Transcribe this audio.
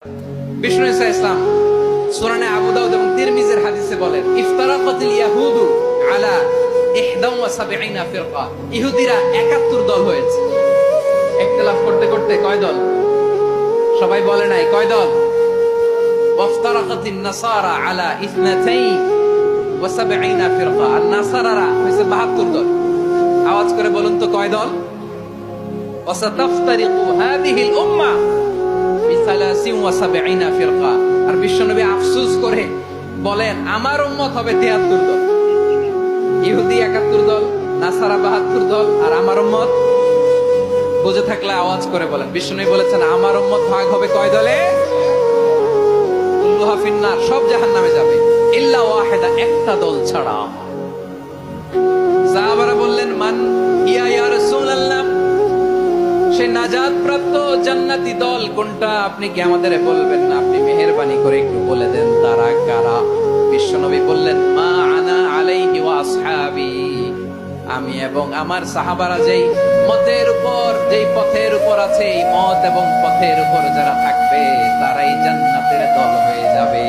বিষ্ণু ঈসা ইসলাম সুনানে আবু দাউদ এবং তিরমিজির হাদিসে বলেন, ইফতারাকাতিল ইয়াহুদু আলা 71 ফিরকা। ইহুদিরা 71 দল হয়েছে। ইখতিলাফ করতে করতে কয় দল? সবাই বলে নাই কয় দল? ওয়াফতারাকাতিন নাসারা আলা 72 ফিরকা। আর নাসারারা হয়েছে 72 দল। আওয়াজ করে বলুন তো কয় দল? ওয়াসাতাফতারিকু হাদিহিল উম্মাহ ফিরকা। আর বিশ্বনবী আফসোস করে বলেন, আমার উম্মত হবে 73 দল। ইহুদি 71 দল, নাসারা 72 দল, আর আমার উম্মত। বুঝে থাকলে আওয়াজ করে বলেন। বিশ্বনবী বলেছেন, আমার উম্মত ভাগ হবে কয় দলে? কুল্লুহা ফিন্নার, সব জাহান্নামে যাবে, ইল্লা ওয়াহিদা, একটা দল ছাড়া। সাহাবারা বললেন, মান ইয়া ইয়া রাসূলুল্লাহ, সে নাজাত প্রাপ্ত জান্নাতি দল কোনটা? আপনি কি আমাদের বলবেন না? আপনি মেহেরবানি করে একটু বলে দেন তারা কারা? বিশ্বনবী বললেন, মা আনা আলাইহি ওয়া আসহাবি, আমি এবং আমার সাহাবারা যেই মতের উপর, যেই পথের উপর আছে, এই মত এবং পথের উপর যারা থাকবে তারাই জান্নাতের দল হয়ে যাবে।